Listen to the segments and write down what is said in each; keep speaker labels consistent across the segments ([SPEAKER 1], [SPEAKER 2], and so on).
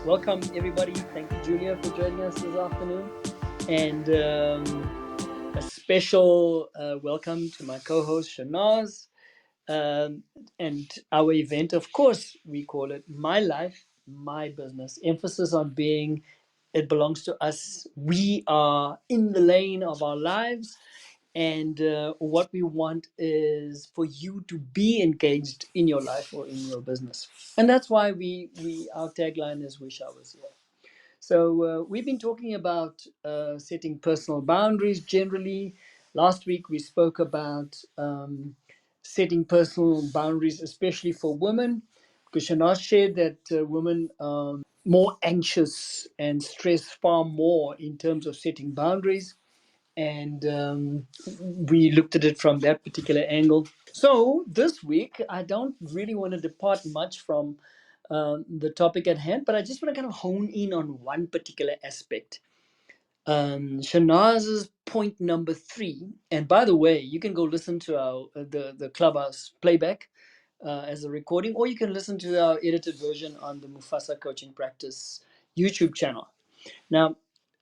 [SPEAKER 1] Welcome, everybody. Thank you, Julia, for joining us this afternoon. And a special welcome to my co host, Shanaz. Um, and our event, of course, we call it My Life, My Business. Emphasis on being, it belongs to us. We are in the lane of our lives. And what we want is for you to be engaged in your life or in your business. And that's why we our tagline is Wish I Was Here. So we've been talking about setting personal boundaries generally. Last week we spoke about setting personal boundaries, especially for women, because Shana shared that women are more anxious and stress far more in terms of setting boundaries. And we looked at it from that particular angle. So this week, I don't really want to depart much from the topic at hand, but I just want to kind of hone in on one particular aspect. Shanaz's point number 3, and by the way, you can go listen to our the Clubhouse playback as a recording, or you can listen to our edited version on the Mufasa Coaching Practice YouTube channel. Now,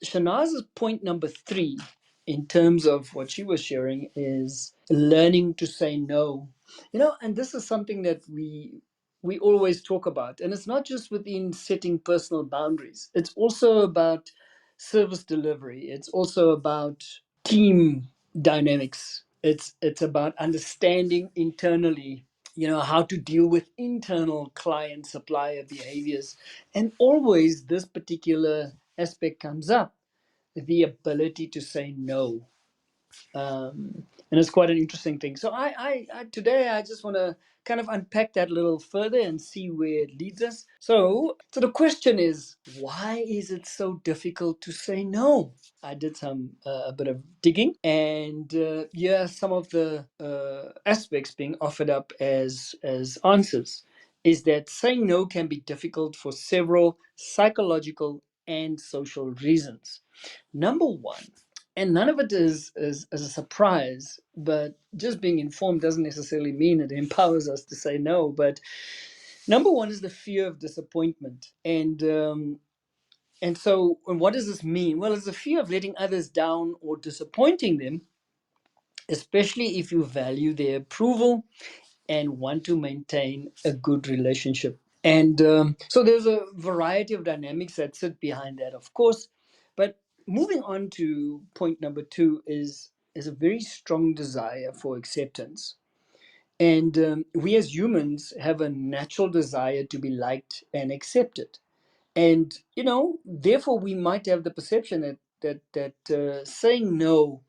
[SPEAKER 1] Shanaz's point number 3, in terms of what she was sharing, is learning to say no. And this is something that we always talk about, and it's not just within setting personal boundaries. It's also about service delivery. It's also about team dynamics. It's about understanding internally, how to deal with internal client supplier behaviors. And always this particular aspect comes up, the ability to say no. And it's quite an interesting thing. So I today I just want to kind of unpack that a little further and see where it leads us. So the question is, why is it so difficult to say no? I did a bit of digging, and here are some of the aspects being offered up as answers. Is that saying no can be difficult for several psychological and social reasons. Number one, and none of it is a surprise, but just being informed doesn't necessarily mean it empowers us to say no. But number one is the fear of disappointment. And what does this mean? Well, it's the fear of letting others down or disappointing them, especially if you value their approval and want to maintain a good relationship. And so there's a variety of dynamics that sit behind that, of course. But moving on to point number 2 is a very strong desire for acceptance. And we as humans have a natural desire to be liked and accepted. And therefore we might have the perception that saying no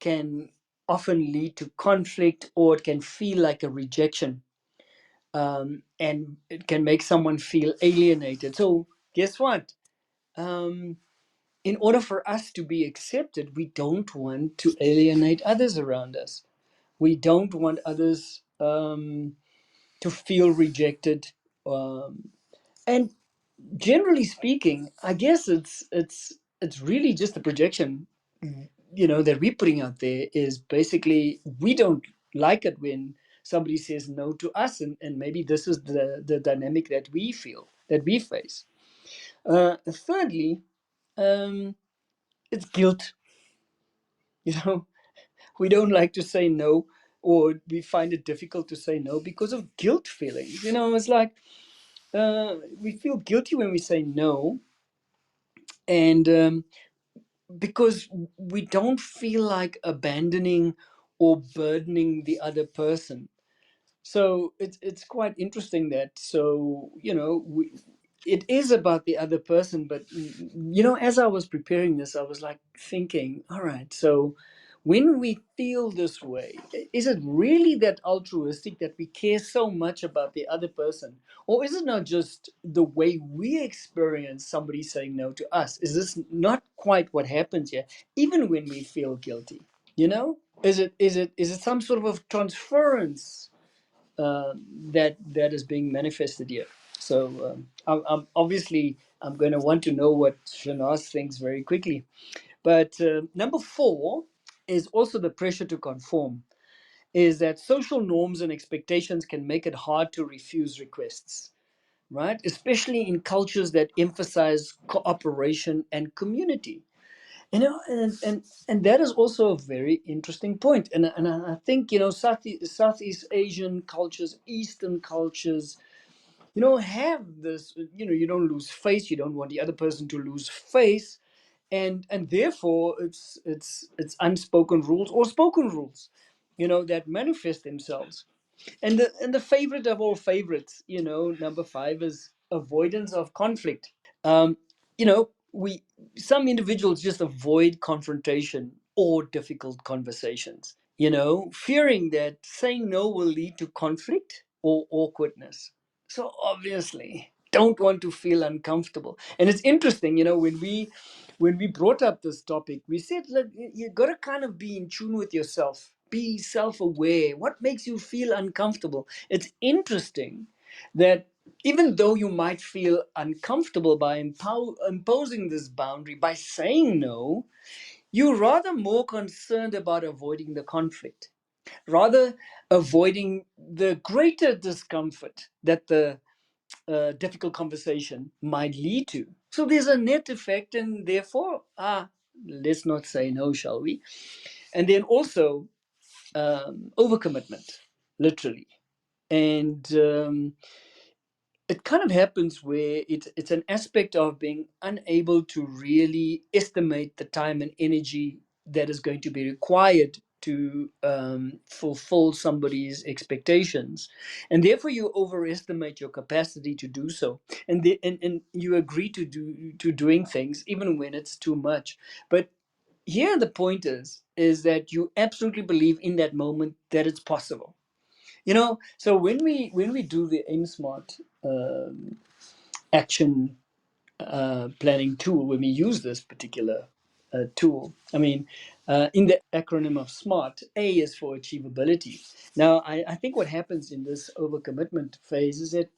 [SPEAKER 1] can often lead to conflict, or it can feel like a rejection, and it can make someone feel alienated. So guess what? Um, in order for us to be accepted, we don't want to alienate others around us. We don't want others to feel rejected. And generally speaking, I guess it's really just a projection, that we're putting out there. Is basically we don't like it when somebody says no to us, and maybe this is the dynamic that we feel, that we face. Thirdly, um, it's guilt. you know we don't like to say no, or we find it difficult to say no because of guilt feelings. It's like we feel guilty when we say no, and because we don't feel like abandoning or burdening the other person. So it's quite interesting that, it is about the other person. But as I was preparing this, I was like thinking, all right, so when we feel this way, is it really that altruistic that we care so much about the other person? Or is it not just the way we experience somebody saying no to us? Is this not quite what happens here, even when we feel guilty? Is it some sort of a transference that is being manifested here? So I'm going to want to know what Shanaz thinks very quickly. But number 4 is also the pressure to conform. Is that social norms and expectations can make it hard to refuse requests. right? Especially in cultures that emphasize cooperation and community. You know, and that is also a very interesting point. And I think, Southeast Asian cultures, Eastern cultures, have this, you don't lose face, you don't want the other person to lose face, and therefore it's unspoken rules or spoken rules, that manifest themselves. And the favorite of all favorites, number 5, is avoidance of conflict. um, we Some individuals just avoid confrontation or difficult conversations, fearing that saying no will lead to conflict or awkwardness. So obviously don't want to feel uncomfortable. And it's interesting, when we brought up this topic, we said, look, you got to kind of be in tune with yourself, be self-aware. What makes you feel uncomfortable? It's interesting that even though you might feel uncomfortable by imposing this boundary, by saying no, you're rather more concerned about avoiding the conflict, rather avoiding the greater discomfort that the difficult conversation might lead to. So there's a net effect, and therefore, let's not say no, shall we? And then also, overcommitment, literally. And it kind of happens where it's an aspect of being unable to really estimate the time and energy that is going to be required to fulfill somebody's expectations, and therefore you overestimate your capacity to do so, and you agree to doing things even when it's too much. But here the point is that you absolutely believe in that moment that it's possible. So when we do the aim smart action planning tool, when we use this particular tool, I mean, in the acronym of SMART, A is for achievability. Now, I think what happens in this overcommitment phase is that,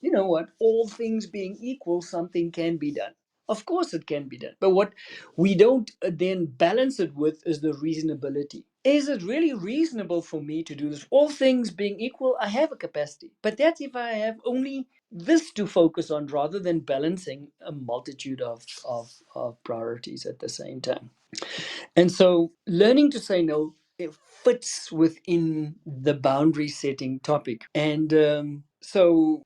[SPEAKER 1] all things being equal, something can be done. Of course, it can be done. But what we don't then balance it with is the reasonability. Is it really reasonable for me to do this? All things being equal, I have a capacity. But that's if I have only this to focus on rather than balancing a multitude of priorities at the same time. And so learning to say no, it fits within the boundary setting topic. And so,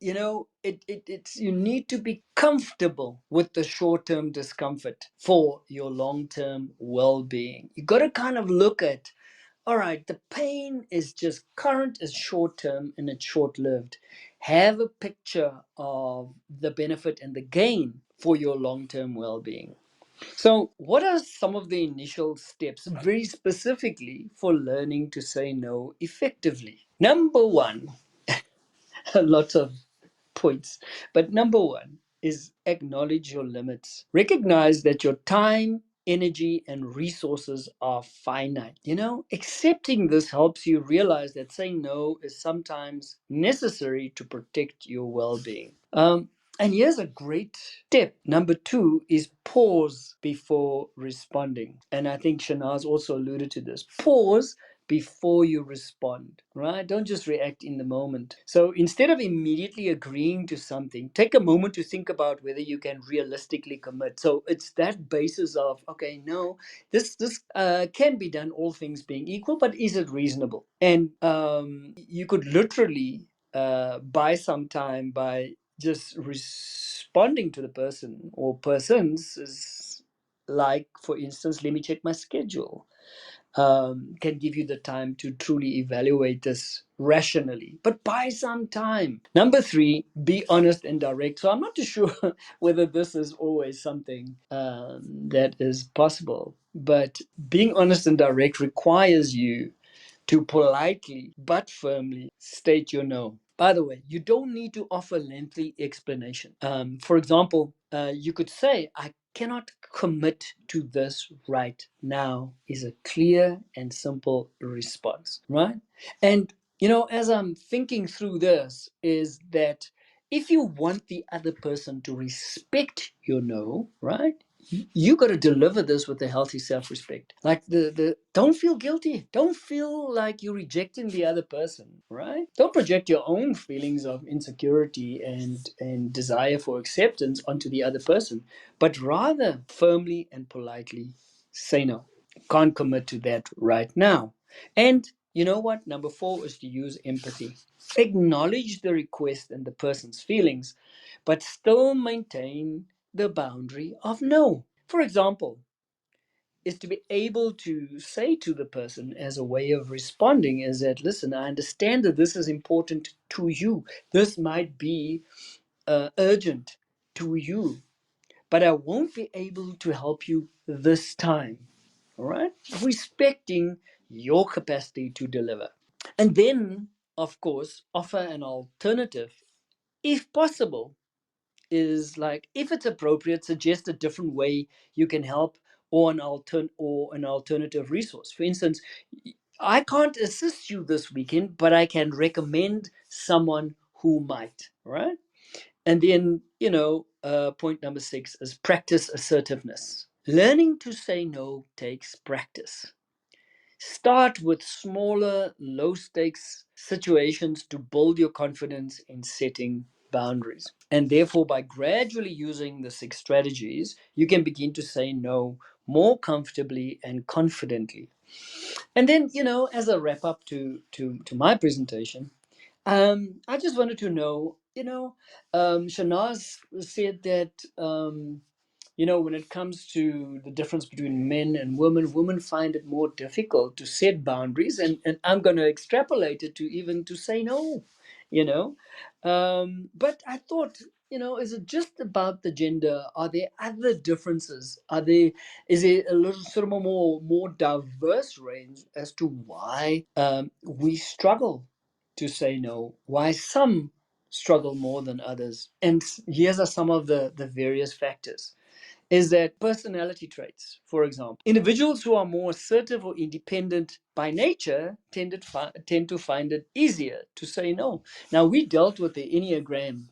[SPEAKER 1] it's you need to be comfortable with the short term discomfort for your long term well being. You got to kind of look at, all right, the pain is just current, is short term, and it's short lived. Have a picture of the benefit and the gain for your long term well being. So, what are some of the initial steps, very specifically, for learning to say no effectively? Number one, lots of points, but number one is acknowledge your limits. Recognize that your time, energy, and resources are finite. Accepting this helps you realize that saying no is sometimes necessary to protect your well being. And here's a great tip. Number two is pause before responding. And I think Shanaz also alluded to this. Pause before you respond, right? Don't just react in the moment. So instead of immediately agreeing to something, take a moment to think about whether you can realistically commit. So it's that basis of, okay, no, this can be done, all things being equal, but is it reasonable? And you could literally buy some time by just responding to the person or persons, is like, for instance, let me check my schedule. Can give you the time to truly evaluate this rationally, but buy some time. Number three, be honest and direct. So I'm not too sure whether this is always something that is possible, but being honest and direct requires you to politely but firmly state your no. By the way, you don't need to offer lengthy explanation. For example, you could say, I cannot commit to this right now, is a clear and simple response, right? And, as I'm thinking through this, is that if you want the other person to respect your no, right? you got to deliver this with a healthy self-respect. Like the don't feel guilty. Don't feel like you're rejecting the other person, right? Don't project your own feelings of insecurity and desire for acceptance onto the other person, but rather firmly and politely say no. Can't commit to that right now. And you know what? Number 4 is to use empathy. Acknowledge the request and the person's feelings, but still maintain the boundary of no. For example, is to be able to say to the person as a way of responding is that, listen, I understand that this is important to you. This might be urgent to you, but I won't be able to help you this time. All right? Respecting your capacity to deliver. And then, of course, offer an alternative if possible. Is like, if it's appropriate, suggest a different way you can help, or an alternative resource. For instance, I can't assist you this weekend, but I can recommend someone who might, right? And then, point number 6 is practice assertiveness. Learning to say no takes practice. Start with smaller, low stakes situations to build your confidence in setting boundaries. And therefore, by gradually using the 6 strategies, you can begin to say no more comfortably and confidently. And then, as a wrap up to my presentation, I just wanted to know, Shanaz said that. When it comes to the difference between men and women find it more difficult to set boundaries, and I'm going to extrapolate it to even to say no, you know. But I thought, is it just about the gender? Are there other differences? Is there a little sort of a more diverse range as to why we struggle to say no? Why some struggle more than others? And here's are some of the various factors is that personality traits, for example. Individuals who are more assertive or independent by nature tend to find it easier to say no. Now, we dealt with the Enneagram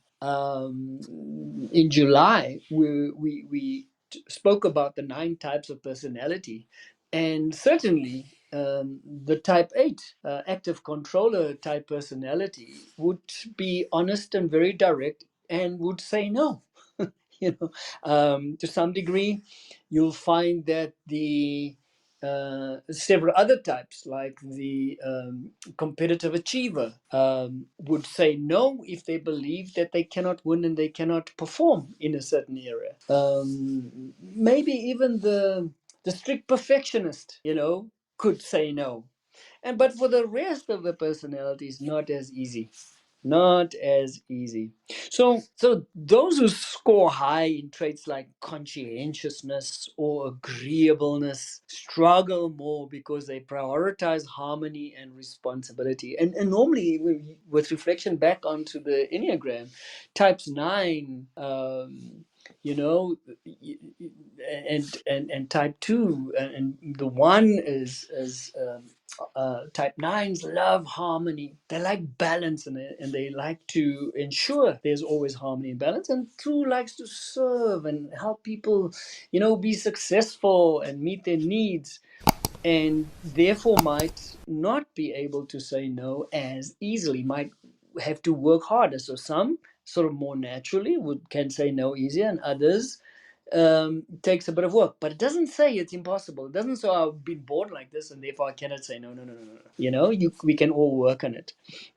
[SPEAKER 1] in July. We spoke about the 9 types of personality, and certainly the type 8 active controller type personality would be honest and very direct and would say no. To some degree, you'll find that the several other types, like the competitive achiever, would say no if they believe that they cannot win and they cannot perform in a certain area. Maybe even the strict perfectionist, could say no. But for the rest of the personalities, not as easy. Not as easy. So those who score high in traits like conscientiousness or agreeableness struggle more because they prioritize harmony and responsibility. And normally, with reflection back onto the Enneagram, types 9, you know, and type 2, and the 1 is type 9s love harmony. They like balance in it, and they like to ensure there's always harmony and balance. And 2 likes to serve and help people, be successful and meet their needs, and therefore might not be able to say no as easily, might have to work harder. So some sort of more naturally can say no easier, and others takes a bit of work. But it doesn't say it's impossible. It doesn't say I've been born like this and therefore I cannot say no, no, no, no, no. We can all work on it.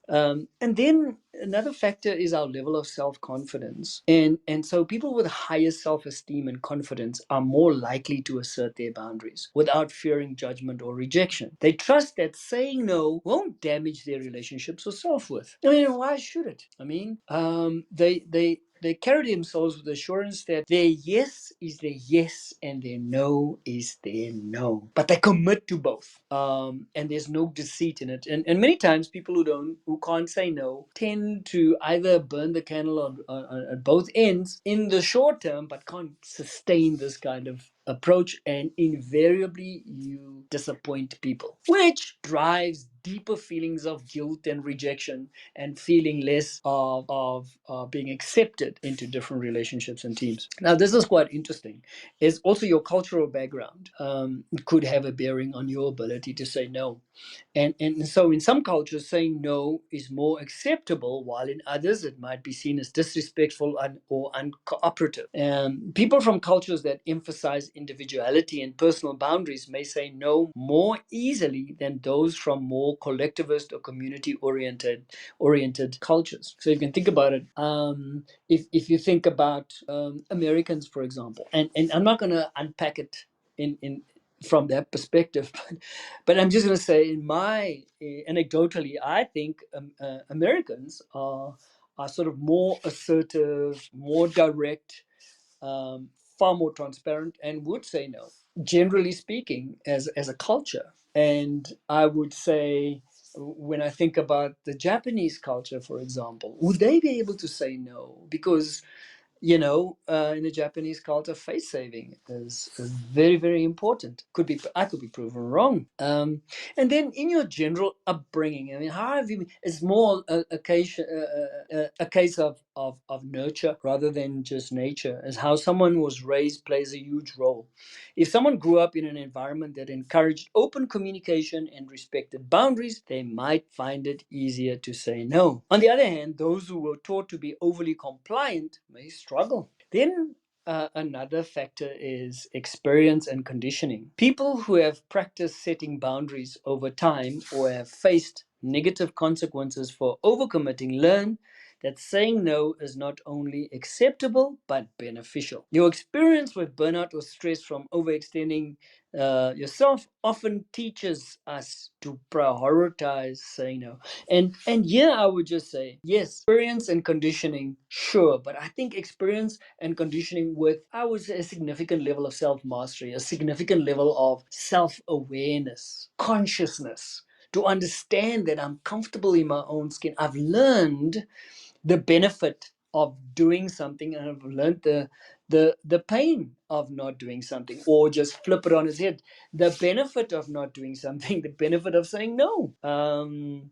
[SPEAKER 1] And then another factor is our level of self-confidence. And so people with higher self-esteem and confidence are more likely to assert their boundaries without fearing judgment or rejection. They trust that saying no won't damage their relationships or self-worth. I mean, why should it? I mean, they carry themselves with assurance that their yes is their yes and their no is their no. But they commit to both. And there's no deceit in it. And many times people who can't say no tend to either burn the candle on both ends in the short term, but can't sustain this kind of approach, and invariably you disappoint people, which drives deeper feelings of guilt and rejection, and feeling less of being accepted into different relationships and teams. Now, this is quite interesting. Is also your cultural background could have a bearing on your ability to say no. And so in some cultures, saying no is more acceptable, while in others it might be seen as disrespectful or uncooperative. People from cultures that emphasize individuality and personal boundaries may say no more easily than those from more collectivist or community oriented cultures. So you can think about it. If you think about Americans, for example, and I'm not going to unpack it in from that perspective, but I'm just going to say, in my anecdotally, I think Americans are sort of more assertive, more direct, um, far more transparent, and would say no. Generally speaking, as a culture, and I would say, when I think about the Japanese culture, for example, would they be able to say no? Because in the Japanese culture, face saving is very, very important. I could be proven wrong. And then in your general upbringing, I mean, how have you been? It's more a case of nurture rather than just nature, as how someone was raised plays a huge role. If someone grew up in an environment that encouraged open communication and respected boundaries, they might find it easier to say no. On the other hand, those who were taught to be overly compliant may struggle. Then another factor is experience and conditioning. People who have practiced setting boundaries over time or have faced negative consequences for overcommitting learn that saying no is not only acceptable but beneficial. Your experience with burnout or stress from overextending yourself often teaches us to prioritize saying no. And yeah, I would just say yes, experience and conditioning, sure, but I think experience and conditioning with, I would say, a significant level of self mastery, a significant level of self awareness, consciousness, to understand that I'm comfortable in my own skin. I've learned the benefit of doing something, and I've learned the pain of not doing something, or just flip it on its head, the benefit of not doing something, the benefit of saying no,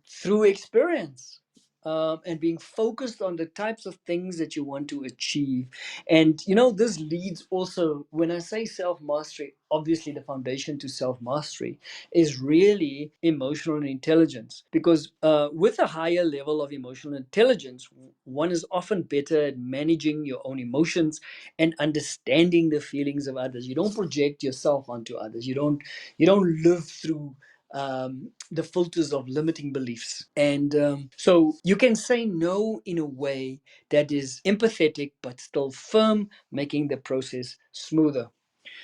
[SPEAKER 1] through experience, and being focused on the types of things that you want to achieve. And this leads also, when I say self mastery, obviously the foundation to self mastery is really emotional intelligence, because with a higher level of emotional intelligence, one is often better at managing your own emotions and understanding the feelings of others. You don't project yourself onto others. You don't live through the filters of limiting beliefs. And so you can say no in a way that is empathetic but still firm, making the process smoother.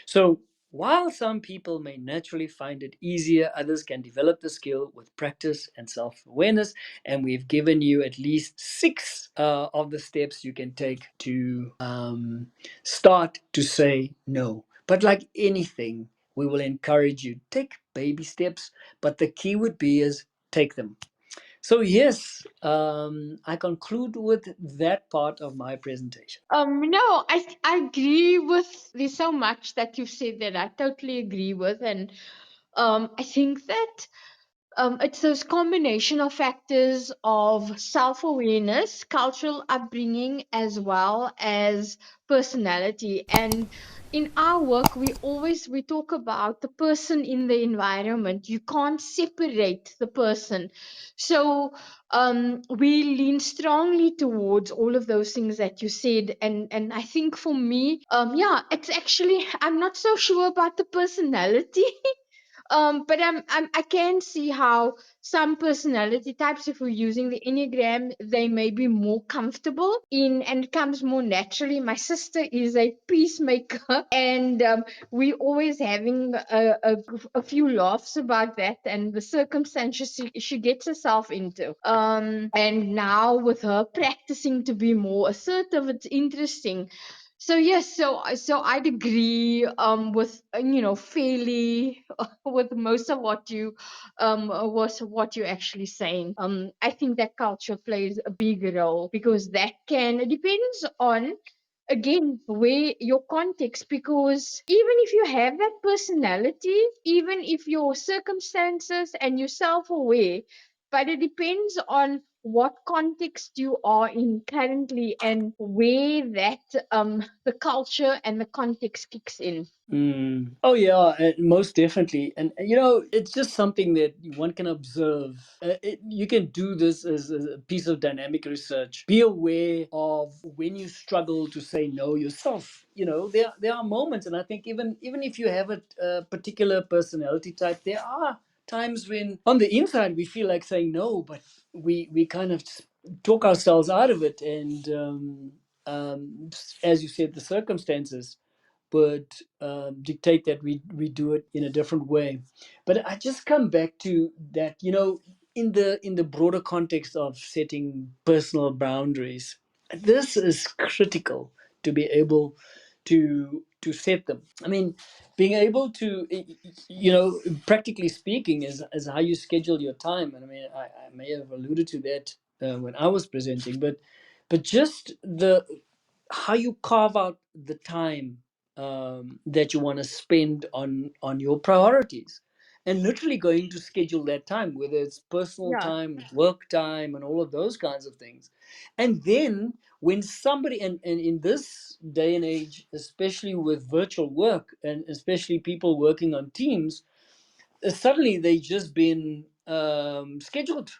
[SPEAKER 1] So, while some people may naturally find it easier, others can develop the skill with practice and self awareness. And we've given you at least six of the steps you can take to start to say no. But like anything, we will encourage you, take baby steps, but the key would be is take them. So yes, I conclude with that part of my presentation.
[SPEAKER 2] No, I agree with, there's so much that you've said that I totally agree with. And I think that it's those combination of factors of self-awareness, cultural upbringing, as well as personality. And in our work, we talk about the person in the environment. You can't separate the person. So we lean strongly towards all of those things that you said. And I think for me, yeah, it's actually, I'm not so sure about the personality. But I can see how some personality types, if we're using the Enneagram, they may be more comfortable in, and it comes more naturally. My sister is a peacemaker, and we always having a few laughs about that and the circumstances she gets herself into. And now with her practicing to be more assertive, it's interesting. So yes, so I'd agree with fairly with most of what you was what you're actually saying. I think that culture plays a big role, because that can, it depends on again weigh your context, because even if you have that personality, even if your circumstances and you're self-aware, but it depends on what context you are in currently and where that the culture and the context kicks in.
[SPEAKER 1] Mm. Oh yeah, most definitely, and it's just something that one can observe. You can do this as a piece of dynamic research. Be aware of when you struggle to say no yourself. There are moments, and I think even if you have a particular personality type, there are times when on the inside we feel like saying no, but we kind of talk ourselves out of it, and as you said, the circumstances would dictate that we do it in a different way. But I just come back to that, in the broader context of setting personal boundaries, this is critical to be able to set them. I mean, being able to, practically speaking, is how you schedule your time. And I mean, I may have alluded to that when I was presenting, but just the how you carve out the time that you want to spend on your priorities, and literally going to schedule that time, whether it's personal
[SPEAKER 2] Yeah.
[SPEAKER 1] time, work time, and all of those kinds of things. And then when somebody, and in this day and age, especially with virtual work, and especially people working on teams, suddenly they just been scheduled.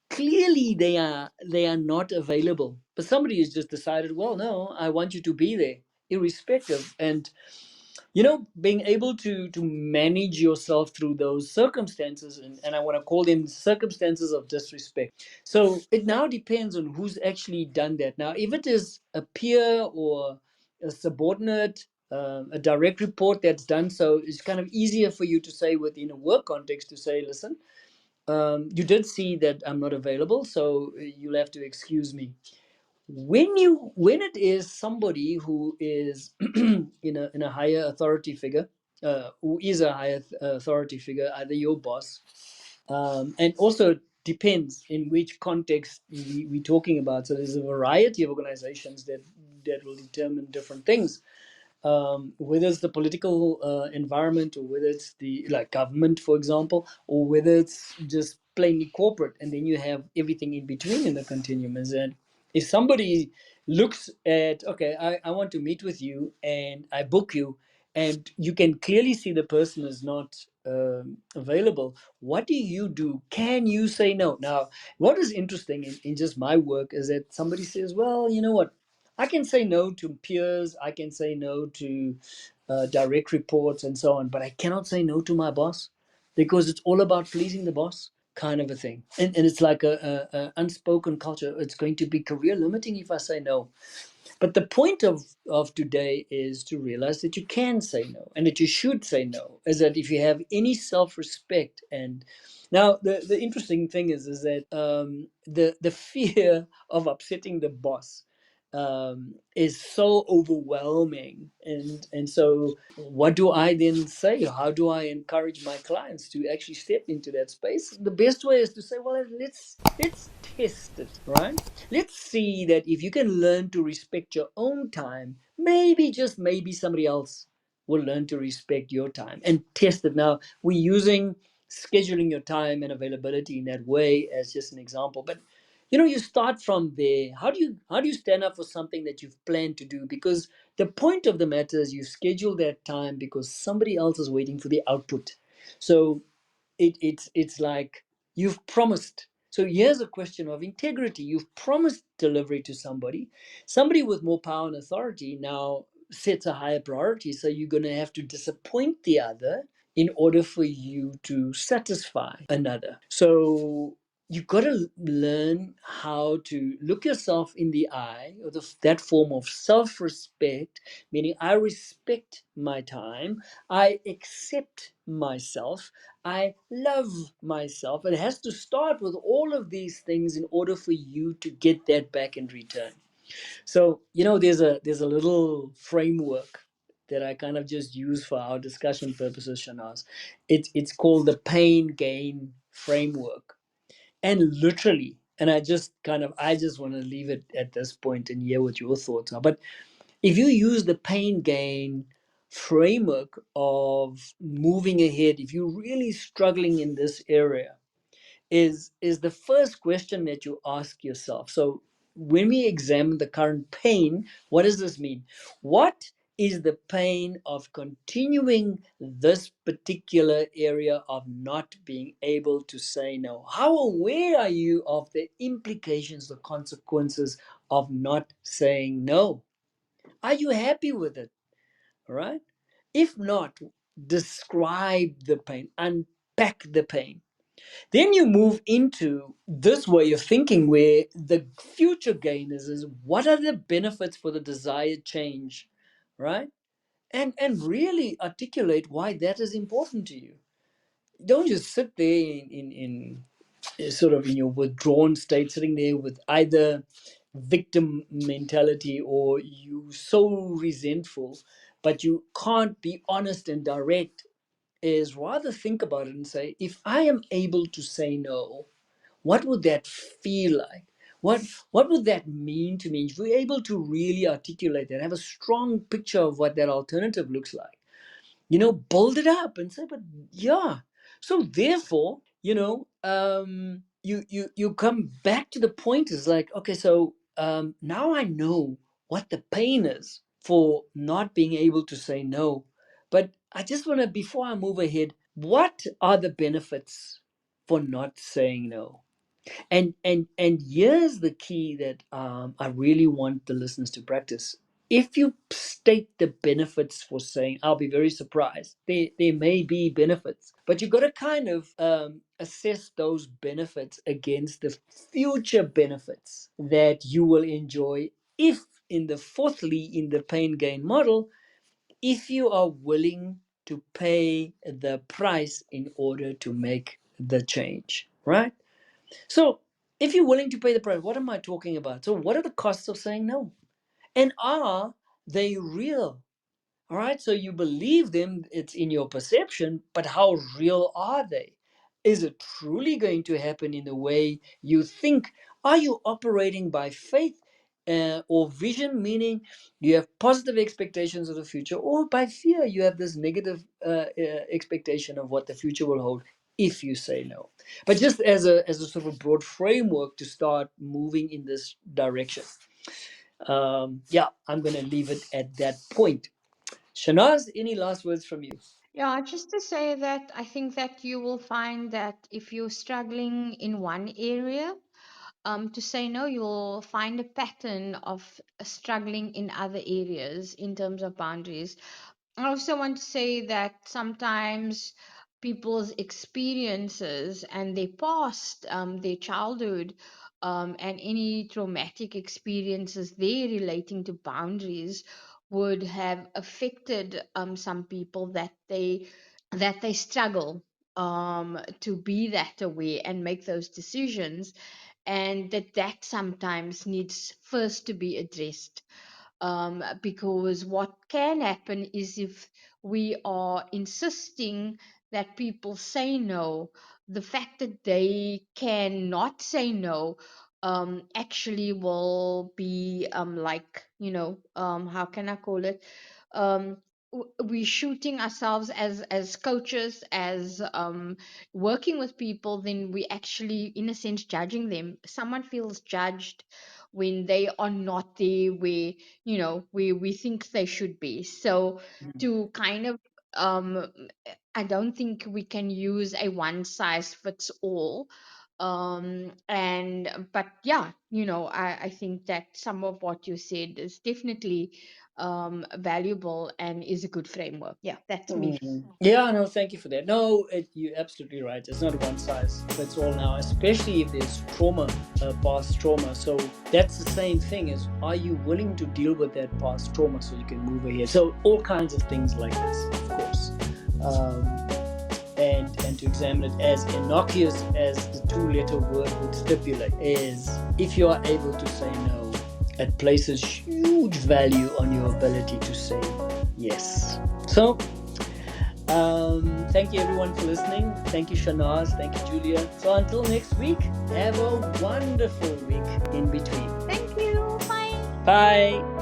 [SPEAKER 1] Clearly they are not available, but somebody has just decided, well, no, I want you to be there irrespective. And being able to manage yourself through those circumstances, and I want to call them circumstances of disrespect. So it now depends on who's actually done that. Now, if it is a peer or a subordinate, a direct report that's done so, it's kind of easier for you to say within a work context, to say, listen, you did see that I'm not available, so you'll have to excuse me. When it is somebody who is in a higher authority figure, who is a higher authority figure, either your boss, and also depends in which context we're talking about. So there's a variety of organizations that will determine different things, whether it's the political environment, or whether it's the like government, for example, or whether it's just plainly corporate, and then you have everything in between in the continuum. Is that if somebody looks at, okay, I want to meet with you and I book you, and you can clearly see the person is not available, what do you do? Can you say no? Now, what is interesting in just my work is that somebody says, well, you know what, I can say no to peers, I can say no to direct reports and so on, but I cannot say no to my boss, because it's all about pleasing the boss, kind of a thing. And it's like a unspoken culture. It's going to be career limiting if I say no. But the point of today is to realize that you can say no, and that you should say no. Is that if you have any self respect, and now the interesting thing is that the fear of upsetting the boss is so overwhelming, and so what do I then say? How do I encourage my clients to actually step into that space? The best way is to say, well, let's test it, right? Let's see that if you can learn to respect your own time, maybe, just maybe, somebody else will learn to respect your time, and test it. Now, we're using scheduling your time and availability in that way as just an example, but you start from there. How do you stand up for something that you've planned to do? Because the point of the matter is you schedule that time because somebody else is waiting for the output. So it's like you've promised. So here's a question of integrity. You've promised delivery to somebody. Somebody with more power and authority now sets a higher priority. So you're going to have to disappoint the other in order for you to satisfy another. So you've got to learn how to look yourself in the eye, or that form of self-respect, meaning I respect my time, I accept myself, I love myself. It has to start with all of these things in order for you to get that back in return. So, there's a little framework that I kind of just use for our discussion purposes, Shanaz. It's called the pain gain framework. And literally, And I just want to leave it at this point and hear what your thoughts are. But if you use the pain gain framework of moving ahead, if you're really struggling in this area, is the first question that you ask yourself. So when we examine the current pain, what does this mean? What is the pain of continuing this particular area of not being able to say no? How aware are you of the implications, the consequences of not saying no? Are you happy with it? All right. If not, describe the pain, unpack the pain. Then you move into this way of thinking where the future gain is what are the benefits for the desired change, right? And really articulate why that is important to you. Don't just sit there in sort of in your withdrawn state, sitting there with either victim mentality or you so resentful, but you can't be honest and direct. Is rather think about it and say, if I am able to say no, what would that feel like? What would that mean to me? If we're able to really articulate that, have a strong picture of what that alternative looks like, build it up and say, but yeah. So therefore, you come back to the point is like, okay, so now I know what the pain is for not being able to say no. But I just want to, before I move ahead, what are the benefits for not saying no? And here's the key that I really want the listeners to practice. If you state the benefits for saying, I'll be very surprised. There may be benefits, but you've got to kind of assess those benefits against the future benefits that you will enjoy if, in the fourthly, in the pain gain model, if you are willing to pay the price in order to make the change, right? So, if you're willing to pay the price, what am I talking about? So, what are the costs of saying no? And are they real? All right. So, you believe them, it's in your perception, but how real are they? Is it truly going to happen in the way you think? Are you operating by faith or vision, meaning you have positive expectations of the future, or by fear, you have this negative expectation of what the future will hold if you say no? But just as a sort of a broad framework to start moving in this direction. Yeah, I'm going to leave it at that point. Shanaz, any last words from you?
[SPEAKER 2] Yeah, just to say that I think that you will find that if you're struggling in one area, to say no, you'll find a pattern of struggling in other areas in terms of boundaries. I also want to say that sometimes people's experiences and their past, their childhood, and any traumatic experiences there relating to boundaries would have affected some people that they struggle to be that aware and make those decisions, and that sometimes needs first to be addressed, because what can happen is if we are insisting that people say no, the fact that they cannot say no actually will be like, how can I call it, we shooting ourselves as coaches, as working with people, then we actually in a sense judging them. Someone feels judged when they are not there where we think they should be. So to kind of um I don't think we can use a one size fits all, and but yeah, I think that some of what you said is definitely valuable and is a good framework. Yeah, that's me.
[SPEAKER 1] Mhm. Yeah, no, thank you for that. No, you're absolutely right. It's not one size fits all now, especially if there's trauma, past trauma. So that's the same thing as, are you willing to deal with that past trauma so you can move ahead? So all kinds of things like this, of course. Um, and to examine it as innocuous as the two-letter word would stipulate is, if you are able to say no, it places huge value on your ability to say yes. So Thank you everyone for listening. Thank you, Shanaz. Thank you, Julia. So until next week, have a wonderful week in between.
[SPEAKER 2] Thank you. Bye.
[SPEAKER 1] Bye.